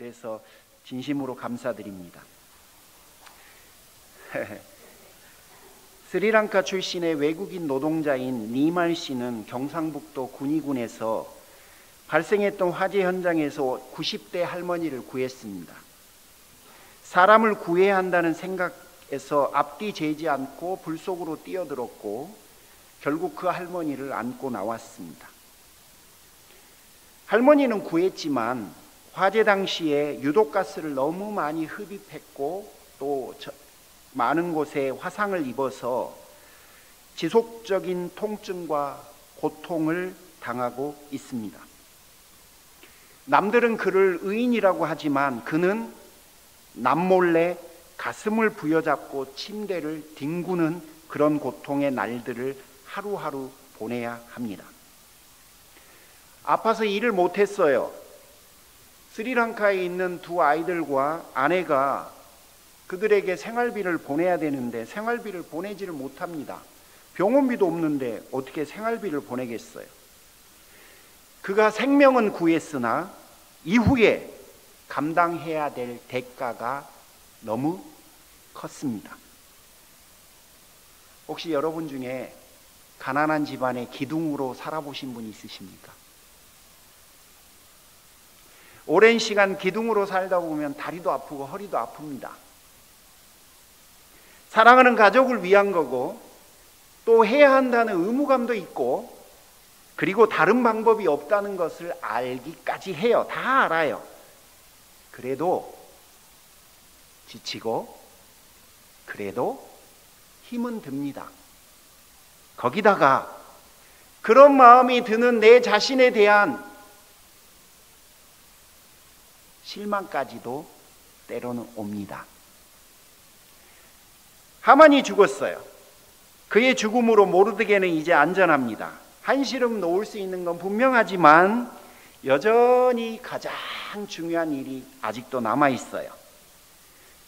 그래서 진심으로 감사드립니다. 스리랑카 출신의 외국인 노동자인 니말 씨는 경상북도 군위군에서 발생했던 화재 현장에서 90대 할머니를 구했습니다. 사람을 구해야 한다는 생각에서 앞뒤 재지 않고 불 속으로 뛰어들었고 결국 그 할머니를 안고 나왔습니다. 할머니는 구했지만 화재 당시에 유독가스를 너무 많이 흡입했고 또 많은 곳에 화상을 입어서 지속적인 통증과 고통을 당하고 있습니다. 남들은 그를 의인이라고 하지만 그는 남몰래 가슴을 부여잡고 침대를 뒹구는 그런 고통의 날들을 하루하루 보내야 합니다. 아파서 일을 못했어요. 스리랑카에 있는 두 아이들과 아내가 그들에게 생활비를 보내야 되는데 생활비를 보내지를 못합니다. 병원비도 없는데 어떻게 생활비를 보내겠어요? 그가 생명은 구했으나 이후에 감당해야 될 대가가 너무 컸습니다. 혹시 여러분 중에 가난한 집안의 기둥으로 살아보신 분 있으십니까? 오랜 시간 기둥으로 살다 보면 다리도 아프고 허리도 아픕니다. 사랑하는 가족을 위한 거고 또 해야 한다는 의무감도 있고 그리고 다른 방법이 없다는 것을 알기까지 해요. 다 알아요. 그래도 지치고 그래도 힘은 듭니다. 거기다가 그런 마음이 드는 내 자신에 대한 실망까지도 때로는 옵니다. 하만이 죽었어요. 그의 죽음으로 모르드게는 이제 안전합니다. 한시름 놓을 수 있는 건 분명하지만 여전히 가장 중요한 일이 아직도 남아있어요.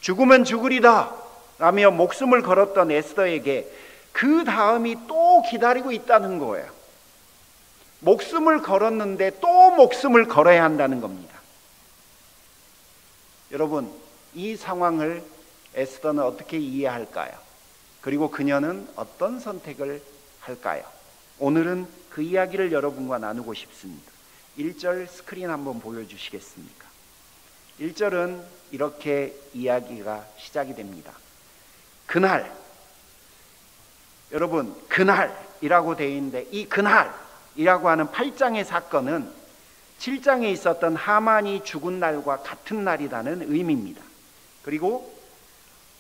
죽으면 죽으리다 라며 목숨을 걸었던 에스더에게 그 다음이 또 기다리고 있다는 거예요. 목숨을 걸었는데 또 목숨을 걸어야 한다는 겁니다. 여러분, 이 상황을 에스더는 어떻게 이해할까요? 그리고 그녀는 어떤 선택을 할까요? 오늘은 그 이야기를 여러분과 나누고 싶습니다. 1절 스크린 한번 보여주시겠습니까? 1절은 이렇게 이야기가 시작이 됩니다. 그날, 여러분 그날이라고 되어 있는데 이 그날이라고 하는 8장의 사건은 7장에 있었던 하만이 죽은 날과 같은 날이라는 의미입니다. 그리고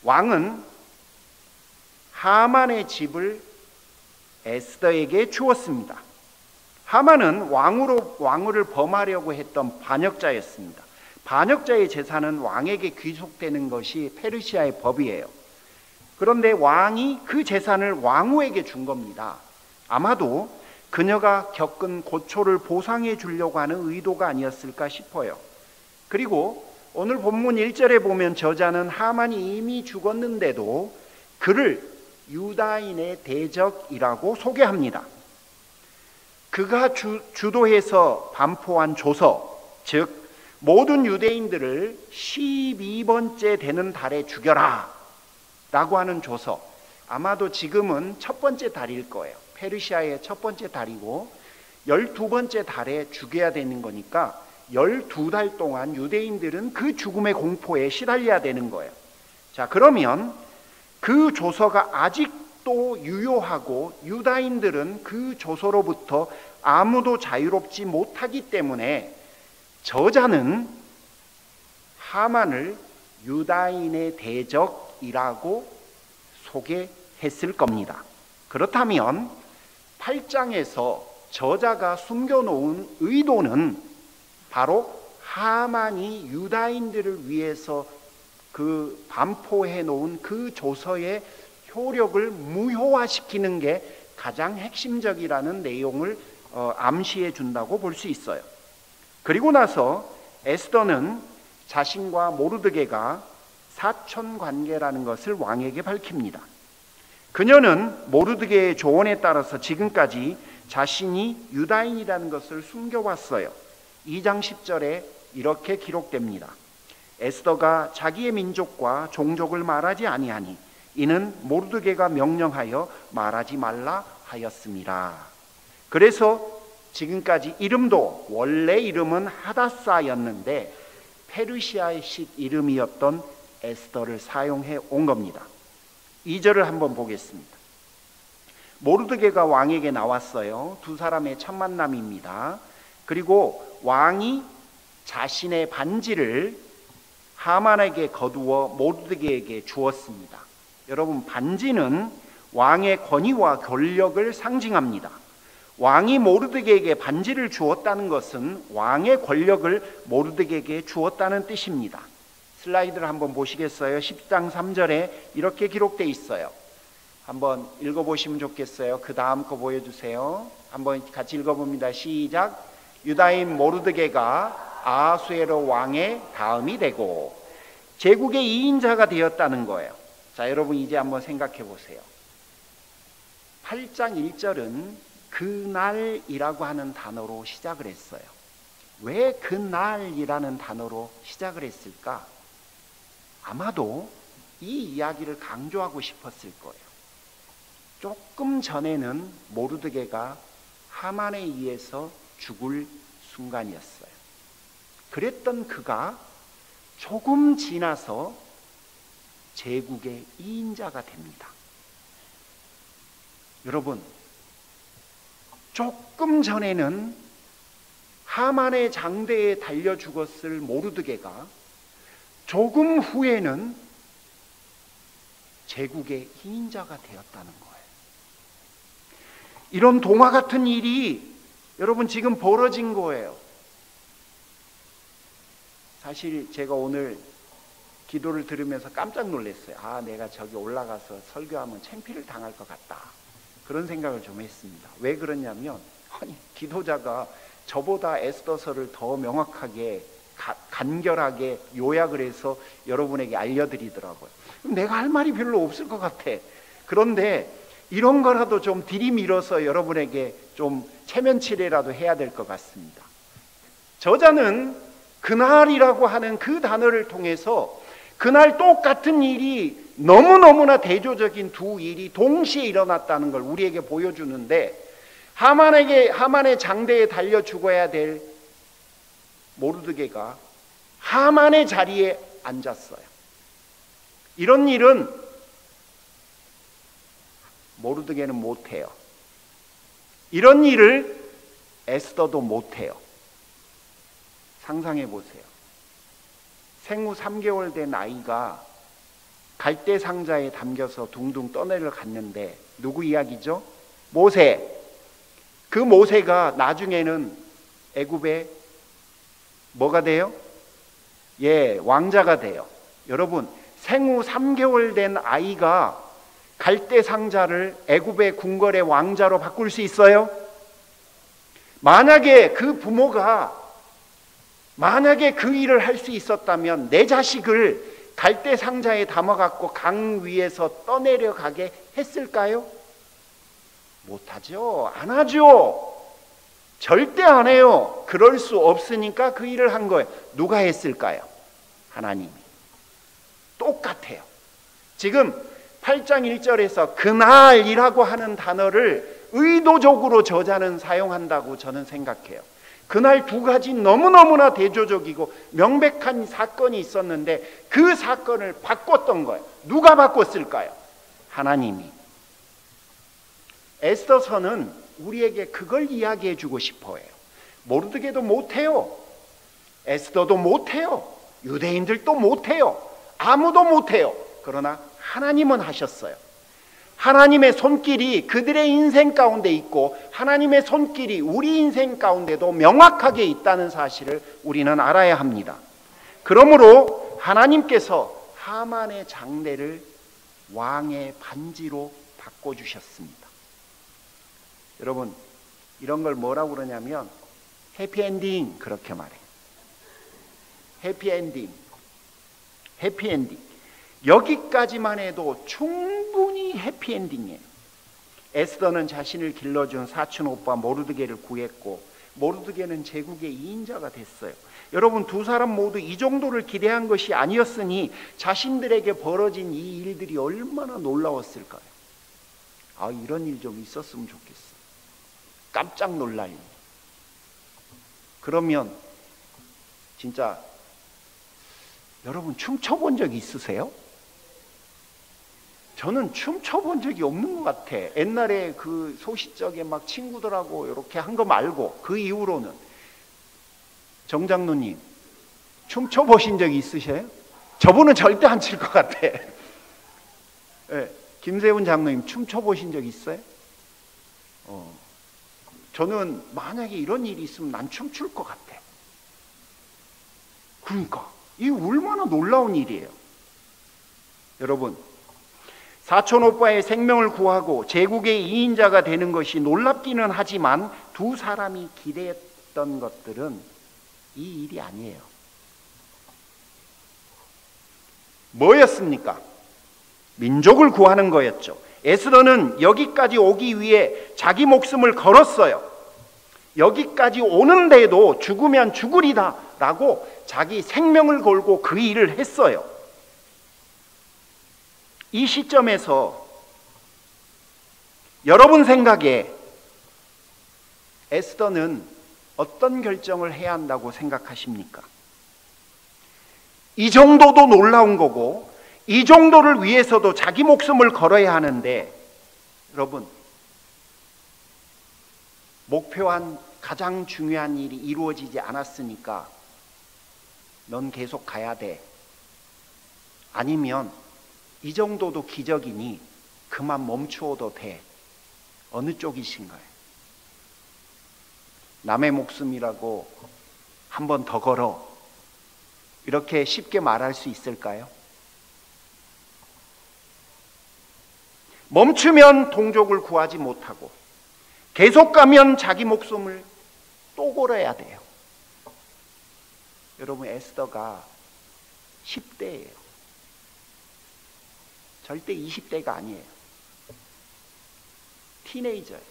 왕은 하만의 집을 에스더에게 주었습니다. 하만은 왕후를 범하려고 했던 반역자였습니다. 반역자의 재산은 왕에게 귀속되는 것이 페르시아의 법이에요. 그런데 왕이 그 재산을 왕후에게 준 겁니다. 아마도 그녀가 겪은 고초를 보상해 주려고 하는 의도가 아니었을까 싶어요. 그리고 오늘 본문 1절에 보면 저자는 하만이 이미 죽었는데도 그를 유다인의 대적이라고 소개합니다. 그가 주도해서 반포한 조서, 즉 모든 유대인들을 12번째 되는 달에 죽여라 라고 하는 조서, 아마도 지금은 첫 번째 달일 거예요. 페르시아의 첫 번째 달이고 12번째 달에 죽여야 되는 거니까 12달 동안 유대인들은 그 죽음의 공포에 시달려야 되는 거예요. 자, 그러면 그 조서가 아직도 유효하고 유다인들은 그 조서로부터 아무도 자유롭지 못하기 때문에 저자는 하만을 유다인의 대적이라고 소개했을 겁니다. 그렇다면 8장에서 저자가 숨겨놓은 의도는 바로 하만이 유다인들을 위해서 그 반포해 놓은 그 조서의 효력을 무효화시키는 게 가장 핵심적이라는 내용을 암시해 준다고 볼 수 있어요. 그리고 나서 에스더는 자신과 모르드게가 사촌 관계라는 것을 왕에게 밝힙니다. 그녀는 모르드게의 조언에 따라서 지금까지 자신이 유다인이라는 것을 숨겨왔어요. 2장 10절에 이렇게 기록됩니다. 에스더가 자기의 민족과 종족을 말하지 아니하니 이는 모르드게가 명령하여 말하지 말라 하였습니다. 그래서 지금까지 이름도 원래 이름은 하다사였는데 페르시아식 이름이었던 에스더를 사용해 온 겁니다. 2절을 한번 보겠습니다. 모르드게가 왕에게 나왔어요. 두 사람의 첫 만남입니다. 그리고 왕이 자신의 반지를 하만에게 거두어 모르드게에게 주었습니다. 여러분, 반지는 왕의 권위와 권력을 상징합니다. 왕이 모르드게에게 반지를 주었다는 것은 왕의 권력을 모르드게에게 주었다는 뜻입니다. 슬라이드를 한번 보시겠어요? 10장 3절에 이렇게 기록되어 있어요. 한번 읽어보시면 좋겠어요. 그 다음 거 보여주세요. 한번 같이 읽어봅니다. 시작. 유다인 모르드게가 아하수에로 왕의 다음이 되고 제국의 2인자가 되었다는 거예요. 자, 여러분 이제 한번 생각해 보세요. 8장 1절은 그날이라고 하는 단어로 시작을 했어요. 왜 그날이라는 단어로 시작을 했을까? 아마도 이 이야기를 강조하고 싶었을 거예요. 조금 전에는 모르드게가 하만에 의해서 죽을 순간이었어요. 그랬던 그가 조금 지나서 제국의 2인자가 됩니다. 여러분, 조금 전에는 하만의 장대에 달려 죽었을 모르드게가 조금 후에는 제국의 2인자가 되었다는 거예요. 이런 동화 같은 일이 여러분 지금 벌어진 거예요. 사실 제가 오늘 기도를 들으면서 깜짝 놀랐어요. 아, 내가 저기 올라가서 설교하면 창피를 당할 것 같다. 그런 생각을 좀 했습니다. 왜 그러냐면 아니, 기도자가 저보다 에스더서를 더 명확하게 간결하게 요약을 해서 여러분에게 알려드리더라고요. 그럼 내가 할 말이 별로 없을 것 같아. 그런데 이런 거라도 좀 들이밀어서 여러분에게 좀 체면치레라도 해야 될 것 같습니다. 저자는 그날이라고 하는 그 단어를 통해서 그날 똑같은 일이 너무너무나 대조적인 두 일이 동시에 일어났다는 걸 우리에게 보여주는데 하만의 장대에 달려 죽어야 될 모르드게가 하만의 자리에 앉았어요. 이런 일은 모르드게는 못해요. 이런 일을 에스더도 못해요. 상상해 보세요. 생후 3개월 된 아이가 갈대 상자에 담겨서 둥둥 떠내려 갔는데 누구 이야기죠? 모세. 그 모세가 나중에는 애굽의 뭐가 돼요? 예, 왕자가 돼요. 여러분, 생후 3개월 된 아이가 갈대 상자를 애굽의 궁궐의 왕자로 바꿀 수 있어요? 만약에 그 부모가 만약에 그 일을 할 수 있었다면 내 자식을 갈대 상자에 담아갖고 강 위에서 떠내려 가게 했을까요? 못하죠. 안 하죠. 절대 안 해요. 그럴 수 없으니까 그 일을 한 거예요. 누가 했을까요? 하나님이. 똑같아요. 지금 8장 1절에서 그날이라고 하는 단어를 의도적으로 저자는 사용한다고 저는 생각해요. 그날 두 가지 너무너무나 대조적이고 명백한 사건이 있었는데 그 사건을 바꿨던 거예요. 누가 바꿨을까요? 하나님이. 에스더서는 우리에게 그걸 이야기해 주고 싶어요. 모르드게도 못해요. 에스더도 못해요. 유대인들도 못해요. 아무도 못해요. 그러나 하나님은 하셨어요. 하나님의 손길이 그들의 인생 가운데 있고 하나님의 손길이 우리 인생 가운데도 명확하게 있다는 사실을 우리는 알아야 합니다. 그러므로 하나님께서 하만의 장대를 왕의 반지로 바꿔주셨습니다. 여러분, 이런 걸 뭐라고 그러냐면 해피엔딩, 그렇게 말해요. 해피엔딩. 여기까지만 해도 충분히 해피엔딩이에요. 에스더는 자신을 길러준 사촌 오빠 모르드게를 구했고 모르드게는 제국의 2인자가 됐어요. 여러분, 두 사람 모두 이 정도를 기대한 것이 아니었으니 자신들에게 벌어진 이 일들이 얼마나 놀라웠을까요? 아, 이런 일 좀 있었으면 좋겠어. 깜짝 놀랄 일. 그러면 진짜 여러분, 춤춰본 적 있으세요? 저는 춤춰본 적이 없는 것 같아. 옛날에 그 소시적에 막 친구들하고 이렇게 한 거 말고 그 이후로는. 정 장로님, 춤춰보신 적이 있으세요? 저분은 절대 안 칠 것 같아. 네, 김세훈 장로님, 춤춰보신 적 있어요? 저는 만약에 이런 일이 있으면 난 춤출 것 같아. 그러니까 이게 얼마나 놀라운 일이에요. 여러분, 사촌 오빠의 생명을 구하고 제국의 2인자가 되는 것이 놀랍기는 하지만 두 사람이 기대했던 것들은 이 일이 아니에요. 뭐였습니까? 민족을 구하는 거였죠. 에스더는 여기까지 오기 위해 자기 목숨을 걸었어요. 여기까지 오는데도 죽으면 죽으리다 라고 자기 생명을 걸고 그 일을 했어요. 이 시점에서 여러분 생각에 에스더는 어떤 결정을 해야 한다고 생각하십니까? 이 정도도 놀라운 거고 이 정도를 위해서도 자기 목숨을 걸어야 하는데, 여러분, 목표한 가장 중요한 일이 이루어지지 않았으니까 넌 계속 가야 돼. 아니면 이 정도도 기적이니 그만 멈추어도 돼. 어느 쪽이신가요? 남의 목숨이라고 한 번 더 걸어. 이렇게 쉽게 말할 수 있을까요? 멈추면 동족을 구하지 못하고 계속 가면 자기 목숨을 또 걸어야 돼요. 여러분, 에스더가 10대예요. 절대 20대가 아니에요. 티네이저예요.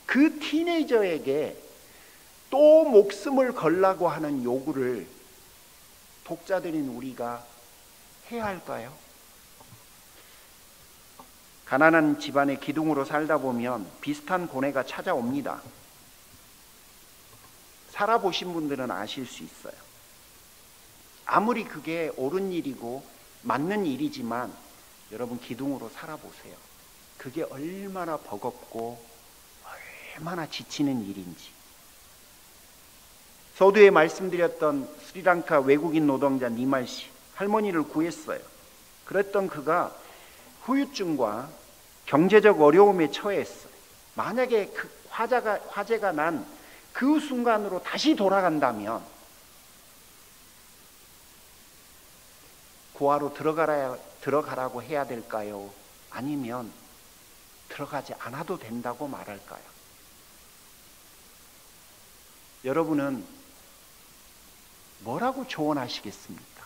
그 티네이저에게 또 목숨을 걸라고 하는 요구를 독자들인 우리가 해야 할까요? 가난한 집안의 기둥으로 살다 보면 비슷한 고뇌가 찾아옵니다. 살아보신 분들은 아실 수 있어요. 아무리 그게 옳은 일이고 맞는 일이지만 여러분, 기둥으로 살아보세요. 그게 얼마나 버겁고 얼마나 지치는 일인지. 서두에 말씀드렸던 스리랑카 외국인 노동자 니말 씨, 할머니를 구했어요. 그랬던 그가 후유증과 경제적 어려움에 처했어요. 만약에 그 화재가 난 그 순간으로 다시 돌아간다면 고아로 들어가라고 해야 될까요? 아니면 들어가지 않아도 된다고 말할까요? 여러분은 뭐라고 조언하시겠습니까?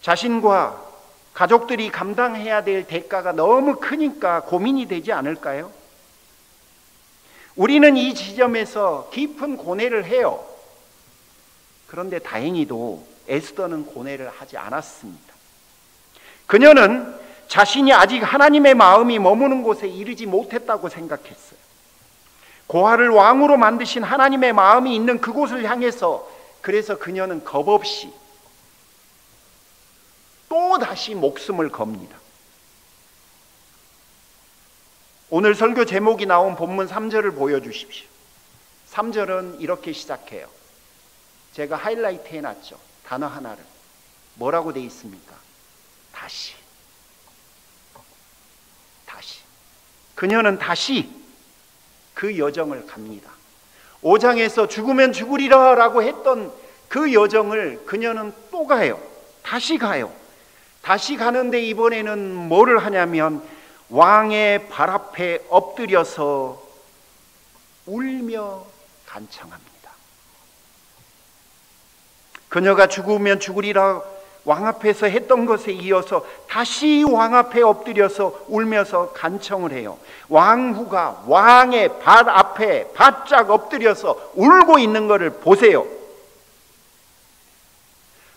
자신과 가족들이 감당해야 될 대가가 너무 크니까 고민이 되지 않을까요? 우리는 이 지점에서 깊은 고뇌를 해요. 그런데 다행히도 에스더는 고뇌를 하지 않았습니다. 그녀는 자신이 아직 하나님의 마음이 머무는 곳에 이르지 못했다고 생각했어요. 고아를 왕으로 만드신 하나님의 마음이 있는 그곳을 향해서, 그래서 그녀는 겁없이 또 다시 목숨을 겁니다. 오늘 설교 제목이 나온 본문 3절을 보여주십시오. 3절은 이렇게 시작해요. 제가 하이라이트 해놨죠. 단어 하나를. 뭐라고 되어 있습니까? 다시. 그녀는 다시 그 여정을 갑니다. 5장에서 죽으면 죽으리라 라고 했던 그 여정을 그녀는 또 가요. 다시 가요. 다시 가는데 이번에는 뭐를 하냐면 왕의 발 앞에 엎드려서 울며 간청합니다. 그녀가 죽으면 죽으리라 왕 앞에서 했던 것에 이어서 다시 왕 앞에 엎드려서 울면서 간청을 해요. 왕후가 왕의 발 앞에 바짝 엎드려서 울고 있는 것을 보세요.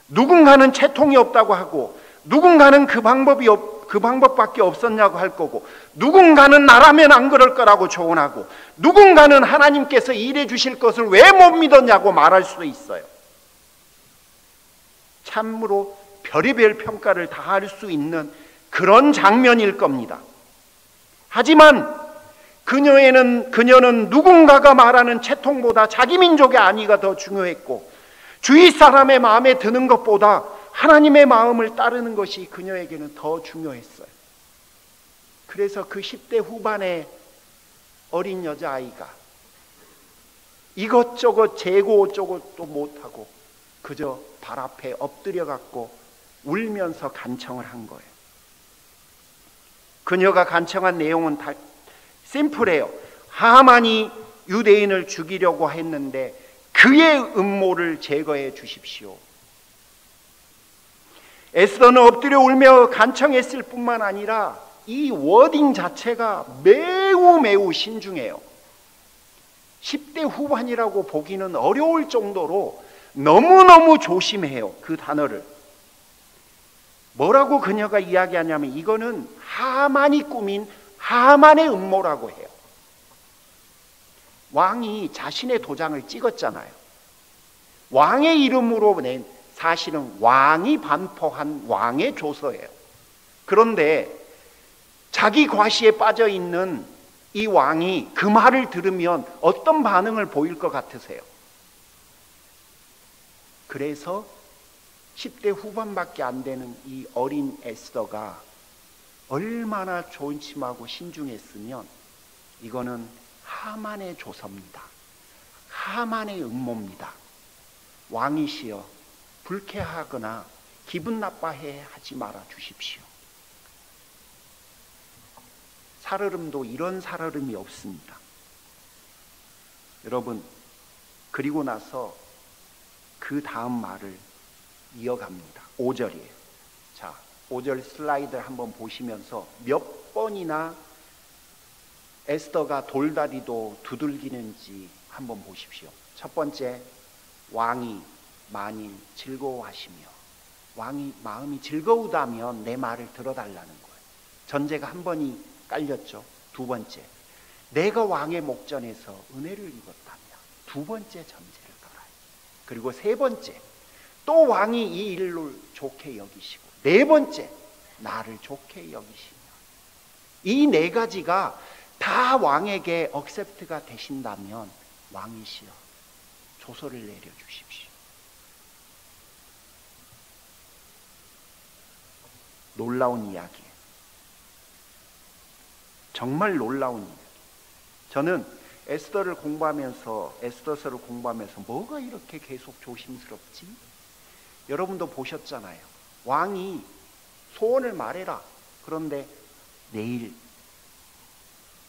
누군가는 채통이 없다고 하고, 누군가는 그 방법밖에 없었냐고 할 거고, 누군가는 나라면 안 그럴 거라고 조언하고, 누군가는 하나님께서 일해 주실 것을 왜 못 믿었냐고 말할 수도 있어요. 참으로 별의별 평가를 다 할 수 있는 그런 장면일 겁니다. 하지만 그녀는 누군가가 말하는 채통보다 자기 민족의 안위가 더 중요했고, 주위 사람의 마음에 드는 것보다 하나님의 마음을 따르는 것이 그녀에게는 더 중요했어요. 그래서 그 10대 후반의 어린 여자아이가 이것저것 재고 저것도 못하고 그저 발 앞에 엎드려 갖고 울면서 간청을 한 거예요. 그녀가 간청한 내용은 다 심플해요. 하만이 유대인을 죽이려고 했는데 그의 음모를 제거해 주십시오. 에스더는 엎드려 울며 간청했을 뿐만 아니라 이 워딩 자체가 매우 신중해요. 10대 후반이라고 보기는 어려울 정도로 너무너무 조심해요. 그 단어를. 뭐라고 그녀가 이야기하냐면 이거는 하만이 꾸민 하만의 음모라고 해요. 왕이 자신의 도장을 찍었잖아요. 왕의 이름으로 낸, 사실은 왕이 반포한 왕의 조서예요. 그런데 자기 과시에 빠져 있는 이 왕이 그 말을 들으면 어떤 반응을 보일 것 같으세요? 그래서 10대 후반밖에 안 되는 이 어린 에스더가 얼마나 조심하고 신중했으면 이거는 하만의 조서입니다. 하만의 음모입니다. 왕이시여 불쾌하거나 기분 나빠해 하지 말아 주십시오. 살얼음도 이런 살얼음이 없습니다. 여러분, 그리고 나서 그 다음 말을 이어갑니다. 5절이에요. 자, 5절 슬라이드를 한번 보시면서 몇 번이나 에스더가 돌다리도 두들기는지 한번 보십시오. 첫 번째, 왕이 만일 즐거워하시며, 왕이 마음이 즐거우다면 내 말을 들어달라는 거예요. 전제가 한 번이 깔렸죠. 두 번째, 내가 왕의 목전에서 은혜를 입었다며 두 번째 전제를 걸어요. 그리고 세 번째, 또 왕이 이 일을 좋게 여기시고, 네 번째, 나를 좋게 여기시며, 이 네 가지가 다 왕에게 억셉트가 되신다면 왕이시여 조서를 내려주십시오. 놀라운 이야기예요. 정말 놀라운 이야기. 저는 에스더서를 공부하면서 뭐가 이렇게 계속 조심스럽지? 여러분도 보셨잖아요. 왕이 소원을 말해라. 그런데 내일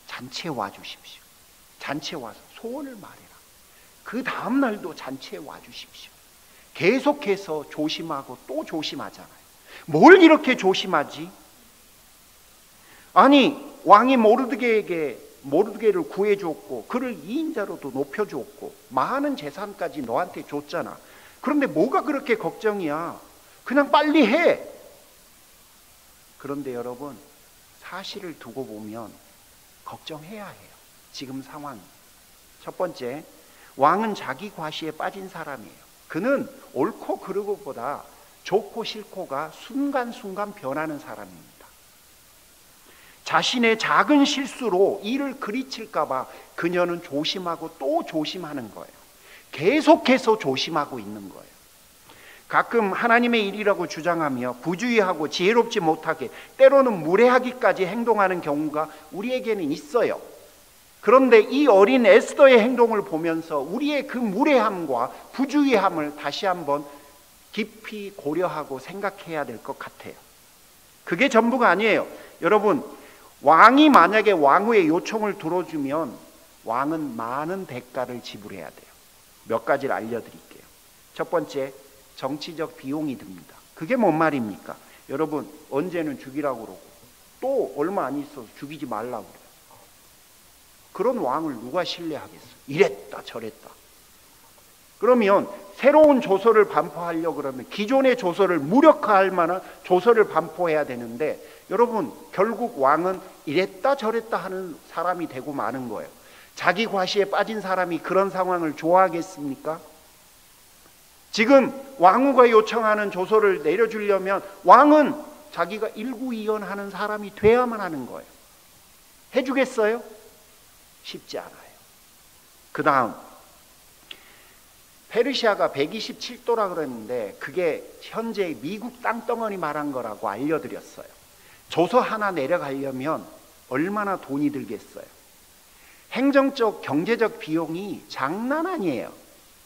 잔치에 와주십시오. 잔치에 와서 소원을 말해라. 그 다음 날도 잔치에 와주십시오. 계속해서 조심하고 또 조심하잖아요. 뭘 이렇게 조심하지? 아니, 왕이 모르드게를 구해줬고 그를 2인자로도 높여줬고 많은 재산까지 너한테 줬잖아. 그런데 뭐가 그렇게 걱정이야? 그냥 빨리 해. 그런데 여러분, 사실을 두고 보면 걱정해야 해요. 지금 상황이. 첫 번째, 왕은 자기 과시에 빠진 사람이에요. 그는 옳고 그르고보다 좋고 싫고가 순간순간 변하는 사람입니다. 자신의 작은 실수로 일을 그리칠까 봐 그녀는 조심하고 또 조심하는 거예요. 계속해서 조심하고 있는 거예요. 가끔 하나님의 일이라고 주장하며 부주의하고 지혜롭지 못하게, 때로는 무례하기까지 행동하는 경우가 우리에게는 있어요. 그런데 이 어린 에스더의 행동을 보면서 우리의 그 무례함과 부주의함을 다시 한번 깊이 고려하고 생각해야 될 것 같아요. 그게 전부가 아니에요. 여러분, 왕이 만약에 왕후의 요청을 들어주면 왕은 많은 대가를 지불해야 돼요. 몇 가지를 알려드릴게요. 첫 번째, 정치적 비용이 듭니다. 그게 뭔 말입니까? 여러분, 언제는 죽이라고 그러고 또 얼마 안 있어서 죽이지 말라고 그래요. 그런 왕을 누가 신뢰하겠어요? 이랬다 저랬다. 그러면 새로운 조서를 반포하려고 그러면 기존의 조서를 무력화할 만한 조서를 반포해야 되는데, 여러분, 결국 왕은 이랬다 저랬다 하는 사람이 되고 마는 거예요. 자기 과시에 빠진 사람이 그런 상황을 좋아하겠습니까? 지금 왕후가 요청하는 조서를 내려주려면 왕은 자기가 일구이연하는 사람이 돼야만 하는 거예요. 해주겠어요? 쉽지 않아요. 그 다음, 페르시아가 127도라 그랬는데 그게 현재 미국 땅덩어리 말한 거라고 알려드렸어요. 조서 하나 내려가려면 얼마나 돈이 들겠어요? 행정적, 경제적 비용이 장난 아니에요.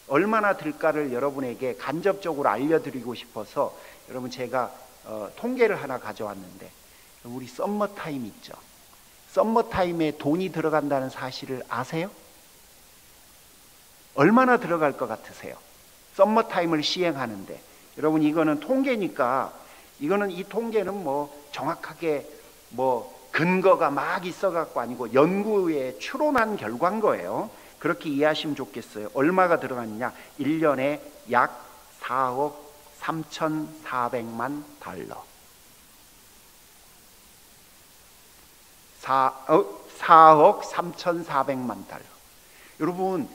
얼마나 들까를 여러분에게 간접적으로 알려드리고 싶어서 여러분 제가 통계를 하나 가져왔는데, 우리 썸머타임 있죠? 썸머타임에 돈이 들어간다는 사실을 아세요? 얼마나 들어갈 것 같으세요? 썸머타임을 시행하는데. 여러분, 이거는 통계니까, 이 통계는 뭐 정확하게 뭐 근거가 막 있어갖고 아니고 연구에 추론한 결과인 거예요. 그렇게 이해하시면 좋겠어요. 얼마가 들어갔느냐? 1년에 약 4억 3,400만 달러. 4억 3,400만 달러. 여러분,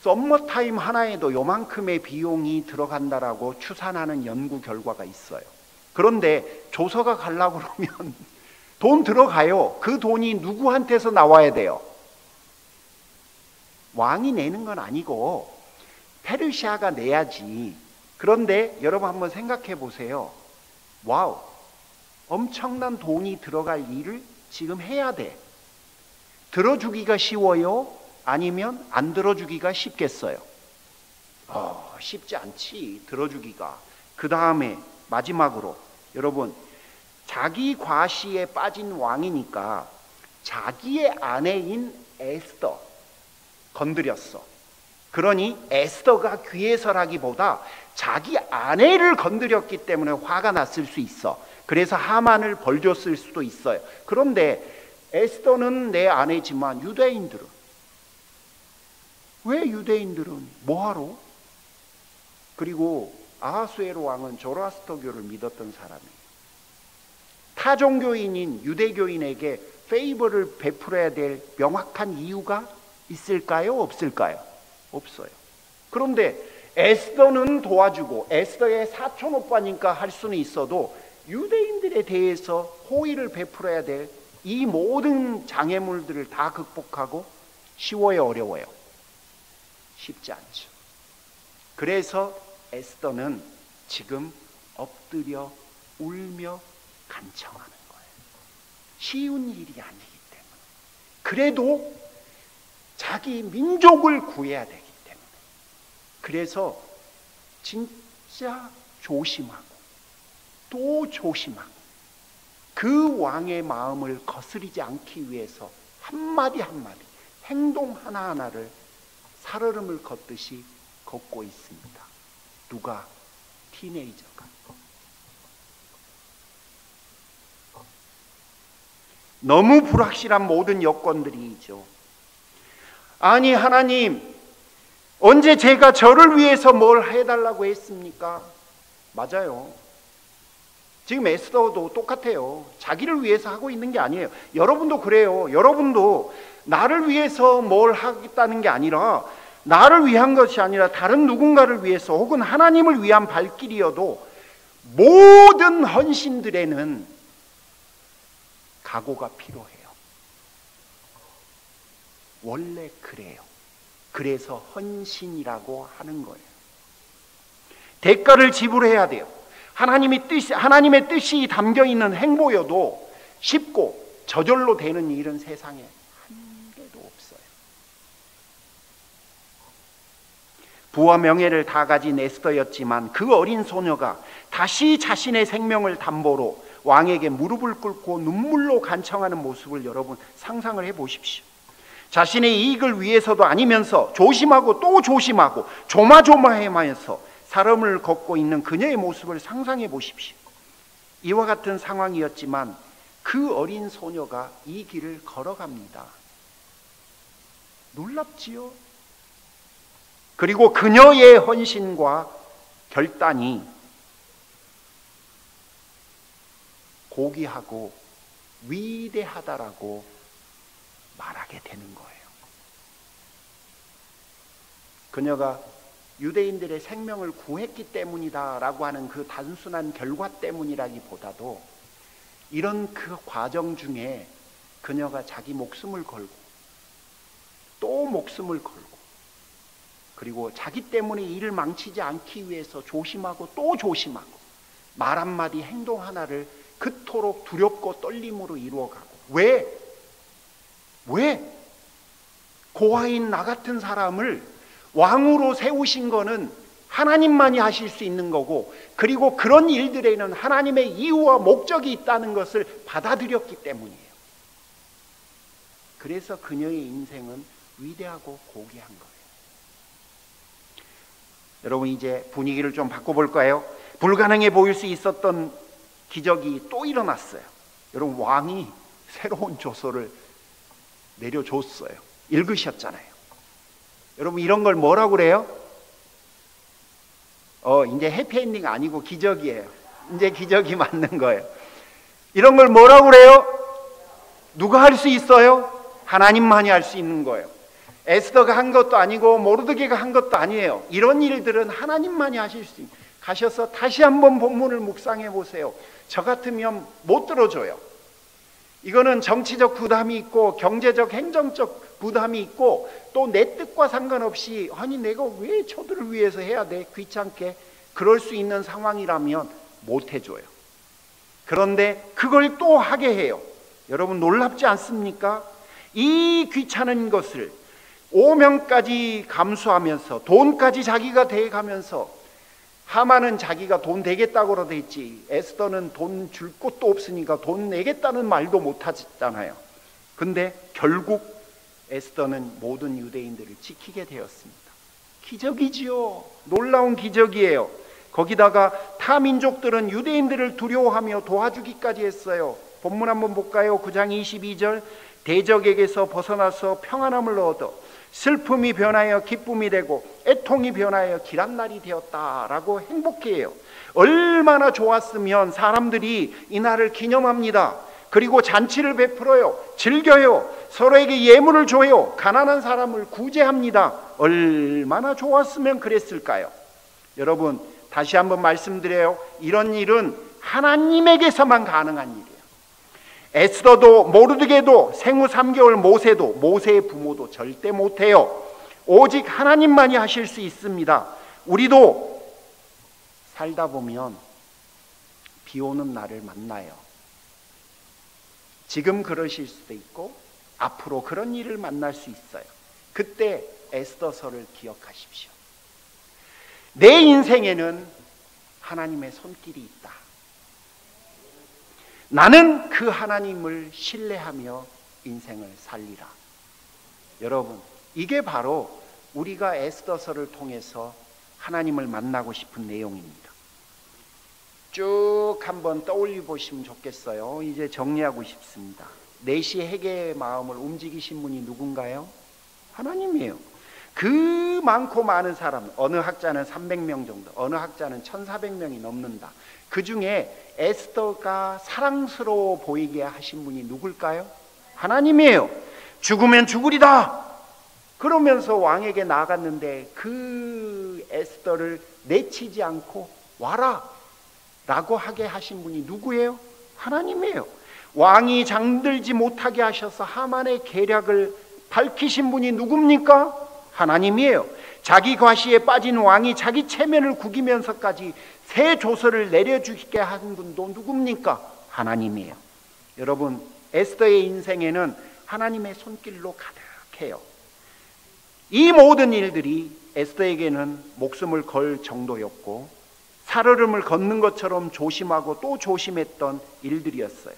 썸머타임 하나에도 요만큼의 비용이 들어간다라고 추산하는 연구 결과가 있어요. 그런데 조서가 가려고 그러면 돈 들어가요. 그 돈이 누구한테서 나와야 돼요? 왕이 내는 건 아니고 페르시아가 내야지. 그런데 여러분 한번 생각해 보세요. 와우, 엄청난 돈이 들어갈 일을 지금 해야 돼. 들어주기가 쉬워요? 아니면 안 들어주기가 쉽겠어요? 쉽지 않지, 들어주기가. 그 다음에 마지막으로, 여러분, 자기 과시에 빠진 왕이니까 자기의 아내인 에스더 건드렸어. 그러니 에스더가 귀해서라기보다 자기 아내를 건드렸기 때문에 화가 났을 수 있어. 그래서 하만을 벌 줬을 수도 있어요. 그런데 에스더는 내 아내지만 유대인들은, 왜 유대인들은 뭐하러? 그리고 아하수에로 왕은 조로아스터교를 믿었던 사람이에요. 타종교인인 유대교인에게 페이버를 베풀어야 될 명확한 이유가 있을까요? 없을까요? 없어요. 그런데 에스더는 도와주고 에스더의 사촌 오빠니까 할 수는 있어도 유대인들에 대해서 호의를 베풀어야 될 이 모든 장애물들을 다 극복하고 쉬워요, 어려워요? 쉽지 않죠. 그래서 에스더는 지금 엎드려 울며 간청하는 거예요. 쉬운 일이 아니기 때문에. 그래도 자기 민족을 구해야 되기 때문에. 그래서 진짜 조심하고 또 조심하고 그 왕의 마음을 거스르지 않기 위해서 한마디 한마디, 행동 하나하나를 살얼음을 걷듯이 걷고 있습니다. 누가? 티네이저가. 너무 불확실한 모든 여건들이죠. 아니, 하나님, 언제 제가 저를 위해서 뭘 해달라고 했습니까? 맞아요. 지금 에스더도 똑같아요. 자기를 위해서 하고 있는 게 아니에요. 여러분도 그래요. 여러분도 나를 위해서 뭘 하겠다는 게 아니라, 나를 위한 것이 아니라 다른 누군가를 위해서 혹은 하나님을 위한 발길이어도 모든 헌신들에는 각오가 필요해요. 원래 그래요. 그래서 헌신이라고 하는 거예요. 대가를 지불해야 돼요. 하나님의 뜻이 담겨 있는 행보여도 쉽고 저절로 되는 일은 세상에 한 개도 없어요. 부와 명예를 다 가진 에스더였지만 그 어린 소녀가 다시 자신의 생명을 담보로 왕에게 무릎을 꿇고 눈물로 간청하는 모습을 여러분 상상을 해 보십시오. 자신의 이익을 위해서도 아니면서 조심하고 또 조심하고 조마조마해하면서 사람을 걷고 있는 그녀의 모습을 상상해 보십시오. 이와 같은 상황이었지만 그 어린 소녀가 이 길을 걸어갑니다. 놀랍지요? 그리고 그녀의 헌신과 결단이 고귀하고 위대하다라고 말하게 되는 거예요. 그녀가 유대인들의 생명을 구했기 때문이다라고 하는 그 단순한 결과 때문이라기보다도 이런 그 과정 중에 그녀가 자기 목숨을 걸고 또 목숨을 걸고 그리고 자기 때문에 일을 망치지 않기 위해서 조심하고 또 조심하고 말 한마디 행동 하나를 그토록 두렵고 떨림으로 이루어가고 왜? 고아인 나 같은 사람을 왕으로 세우신 거는 하나님만이 하실 수 있는 거고 그리고 그런 일들에는 하나님의 이유와 목적이 있다는 것을 받아들였기 때문이에요. 그래서 그녀의 인생은 위대하고 고귀한 거예요. 여러분 이제 분위기를 좀 바꿔볼까요? 불가능해 보일 수 있었던 기적이 또 일어났어요. 여러분 왕이 새로운 조서를 내려줬어요. 읽으셨잖아요. 여러분 이런 걸 뭐라고 그래요? 이제 해피엔딩 아니고 기적이에요. 이제 기적이 맞는 거예요. 이런 걸 뭐라고 그래요? 누가 할 수 있어요? 하나님만이 할 수 있는 거예요. 에스더가 한 것도 아니고 모르드게가 한 것도 아니에요. 이런 일들은 하나님만이 하실 수 있어요. 가셔서 다시 한번 본문을 묵상해 보세요. 저 같으면 못 들어줘요. 이거는 정치적 부담이 있고 경제적 행정적 부담이 있고 또 내 뜻과 상관없이 아니 내가 왜 저들을 위해서 해야 돼? 귀찮게 그럴 수 있는 상황이라면 못 해줘요. 그런데 그걸 또 하게 해요. 여러분 놀랍지 않습니까? 이 귀찮은 것을 오명까지 감수하면서 돈까지 자기가 대가면서 하만은 자기가 돈 되겠다고 그러다 했지 에스더는 돈 줄 곳도 없으니까 돈 내겠다는 말도 못 하잖아요. 근데 결국 에스더는 모든 유대인들을 지키게 되었습니다. 기적이지요. 놀라운 기적이에요. 거기다가 타 민족들은 유대인들을 두려워하며 도와주기까지 했어요. 본문 한번 볼까요? 9장 22절 대적에게서 벗어나서 평안함을 얻어 슬픔이 변하여 기쁨이 되고 애통이 변하여 길한 날이 되었다라고 행복해해요. 얼마나 좋았으면 사람들이 이 날을 기념합니다. 그리고 잔치를 베풀어요. 즐겨요. 서로에게 예물을 줘요. 가난한 사람을 구제합니다. 얼마나 좋았으면 그랬을까요? 여러분 다시 한번 말씀드려요. 이런 일은 하나님에게서만 가능한 일이에요. 에스더도 모르드게도 생후 3개월 모세도 모세의 부모도 절대 못해요. 오직 하나님만이 하실 수 있습니다. 우리도 살다 보면 비 오는 날을 만나요. 지금 그러실 수도 있고 앞으로 그런 일을 만날 수 있어요. 그때 에스더서를 기억하십시오. 내 인생에는 하나님의 손길이 있다. 나는 그 하나님을 신뢰하며 인생을 살리라. 여러분 이게 바로 우리가 에스더서를 통해서 하나님을 만나고 싶은 내용입니다. 쭉 한번 떠올려 보시면 좋겠어요. 이제 정리하고 싶습니다. 넷이 회개의 마음을 움직이신 분이 누군가요? 하나님이에요. 그 많고 많은 사람, 어느 학자는 300명 정도, 어느 학자는 1400명이 넘는다. 그 중에 에스더가 사랑스러워 보이게 하신 분이 누굴까요? 하나님이에요. 죽으면 죽으리다 그러면서 왕에게 나갔는데 그 에스더를 내치지 않고 와라 라고 하게 하신 분이 누구예요? 하나님이에요. 왕이 잠들지 못하게 하셔서 하만의 계략을 밝히신 분이 누굽니까? 하나님이에요. 자기 과시에 빠진 왕이 자기 체면을 구기면서까지 새 조서를 내려주게 한 분도 누굽니까? 하나님이에요. 여러분 에스더의 인생에는 하나님의 손길로 가득해요. 이 모든 일들이 에스더에게는 목숨을 걸 정도였고 살얼음을 걷는 것처럼 조심하고 또 조심했던 일들이었어요.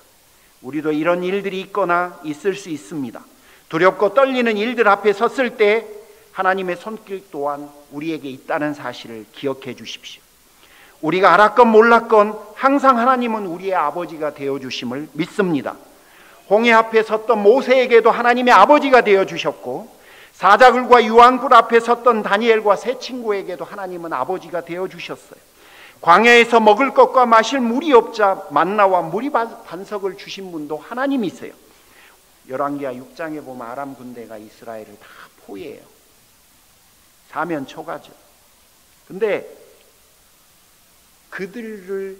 우리도 이런 일들이 있거나 있을 수 있습니다. 두렵고 떨리는 일들 앞에 섰을 때 하나님의 손길 또한 우리에게 있다는 사실을 기억해 주십시오. 우리가 알았건 몰랐건 항상 하나님은 우리의 아버지가 되어주심을 믿습니다. 홍해 앞에 섰던 모세에게도 하나님의 아버지가 되어주셨고, 사자굴과 유황불 앞에 섰던 다니엘과 세 친구에게도 하나님은 아버지가 되어주셨어요. 광야에서 먹을 것과 마실 물이 없자 만나와 물이 반석을 주신 분도 하나님이세요. 열왕기하 6장에 보면 아람 군대가 이스라엘을 다 포위해요. 사면 초가죠. 근데 그들을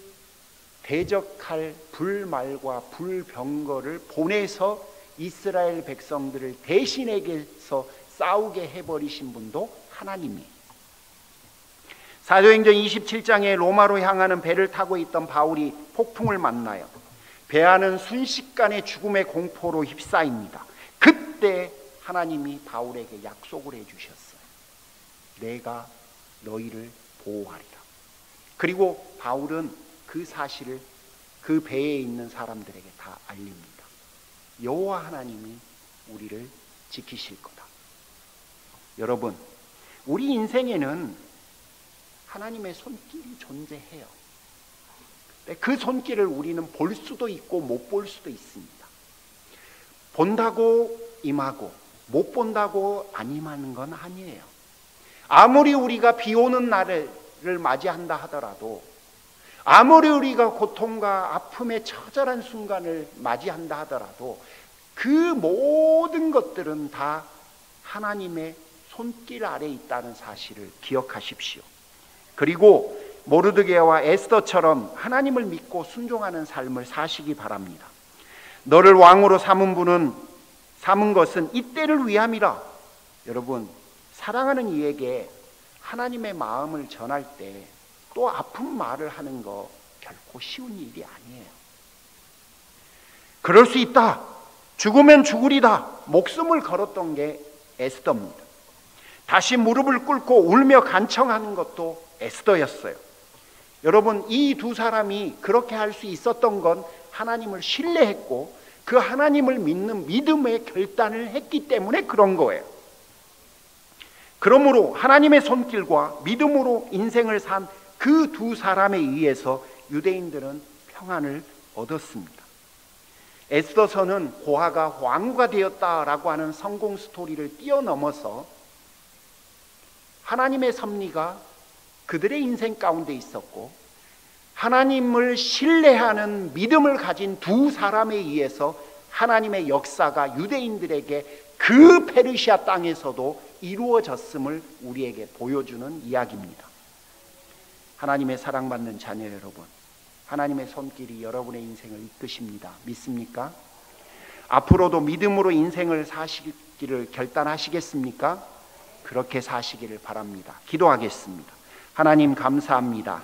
대적할 불말과 불병거를 보내서 이스라엘 백성들을 대신에게서 싸우게 해버리신 분도 하나님이에요. 사도행전 27장에 로마로 향하는 배를 타고 있던 바울이 폭풍을 만나요. 배 안은 순식간에 죽음의 공포로 휩싸입니다. 그때 하나님이 바울에게 약속을 해주셨어요. 내가 너희를 보호하리라. 그리고 바울은 그 사실을 그 배에 있는 사람들에게 다 알립니다. 여호와 하나님이 우리를 지키실 거다. 여러분, 우리 인생에는 하나님의 손길이 존재해요. 그 손길을 우리는 볼 수도 있고 못 볼 수도 있습니다. 본다고 임하고 못 본다고 안 임하는 건 아니에요. 아무리 우리가 비 오는 날을 맞이한다 하더라도, 아무리 우리가 고통과 아픔의 처절한 순간을 맞이한다 하더라도 그 모든 것들은 다 하나님의 손길 아래 있다는 사실을 기억하십시오. 그리고 모르드게와 에스더처럼 하나님을 믿고 순종하는 삶을 사시기 바랍니다. 너를 왕으로 삼은 것은 이때를 위함이라. 여러분, 사랑하는 이에게 하나님의 마음을 전할 때 또 아픈 말을 하는 거 결코 쉬운 일이 아니에요. 그럴 수 있다. 죽으면 죽으리다. 목숨을 걸었던 게 에스더입니다. 다시 무릎을 꿇고 울며 간청하는 것도 에스더였어요. 여러분, 이 두 사람이 그렇게 할 수 있었던 건 하나님을 신뢰했고 그 하나님을 믿는 믿음의 결단을 했기 때문에 그런 거예요. 그러므로 하나님의 손길과 믿음으로 인생을 산 그 두 사람에 의해서 유대인들은 평안을 얻었습니다. 에스더서는 고하가 왕후가 되었다라고 하는 성공 스토리를 뛰어넘어서 하나님의 섭리가 그들의 인생 가운데 있었고, 하나님을 신뢰하는 믿음을 가진 두 사람에 의해서 하나님의 역사가 유대인들에게 그 페르시아 땅에서도 이루어졌음을 우리에게 보여주는 이야기입니다. 하나님의 사랑받는 자녀 여러분, 하나님의 손길이 여러분의 인생을 이끄십니다. 믿습니까? 앞으로도 믿음으로 인생을 사시기를 결단하시겠습니까? 그렇게 사시기를 바랍니다. 기도하겠습니다. 하나님 감사합니다.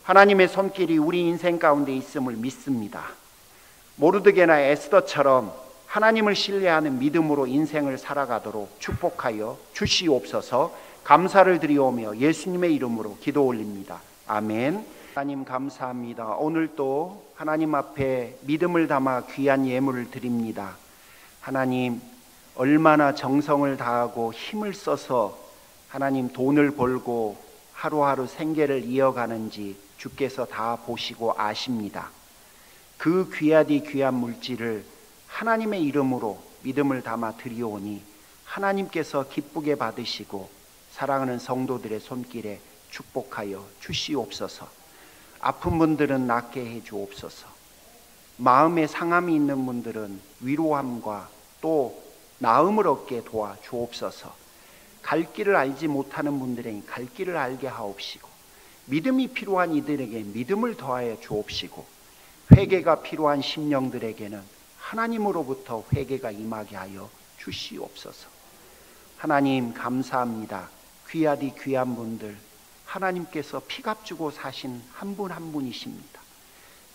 하나님의 손길이 우리 인생 가운데 있음을 믿습니다. 모르드게나 에스더처럼 하나님을 신뢰하는 믿음으로 인생을 살아가도록 축복하여 주시옵소서. 감사를 드리오며 예수님의 이름으로 기도 올립니다. 아멘. 하나님 감사합니다. 오늘도 하나님 앞에 믿음을 담아 귀한 예물을 드립니다. 하나님, 얼마나 정성을 다하고 힘을 써서 하나님 돈을 벌고 하루하루 생계를 이어가는지 주께서 다 보시고 아십니다. 그 귀하디 귀한 물질을 하나님의 이름으로 믿음을 담아 드리오니 하나님께서 기쁘게 받으시고 사랑하는 성도들의 손길에 축복하여 주시옵소서. 아픈 분들은 낫게 해 주옵소서. 마음에 상함이 있는 분들은 위로함과 또 나음을 얻게 도와 주옵소서. 갈 길을 알지 못하는 분들에게 갈 길을 알게 하옵시고, 믿음이 필요한 이들에게 믿음을 더하여 주옵시고, 회개가 필요한 심령들에게는 하나님으로부터 회개가 임하게 하여 주시옵소서. 하나님 감사합니다. 귀하디 귀한 분들, 하나님께서 피값 주고 사신 한 분 한 분이십니다.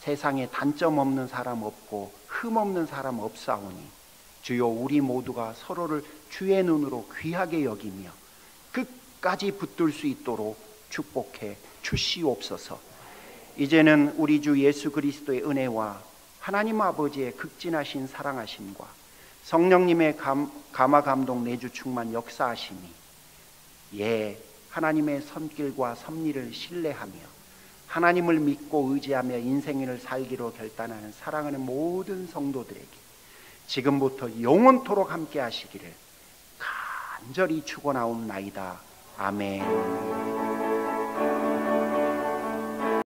세상에 단점 없는 사람 없고 흠 없는 사람 없사오니 주여, 우리 모두가 서로를 주의 눈으로 귀하게 여기며 끝까지 붙들 수 있도록 축복해 주시옵소서. 이제는 우리 주 예수 그리스도의 은혜와 하나님 아버지의 극진하신 사랑하심과 성령님의 감화 감동 내주 충만 역사하심이 하나님의 손길과 섭리를 신뢰하며 하나님을 믿고 의지하며 인생을 살기로 결단하는 사랑하는 모든 성도들에게 지금부터 영원토록 함께 하시기를 간절히 축원하옵나이다. 아멘.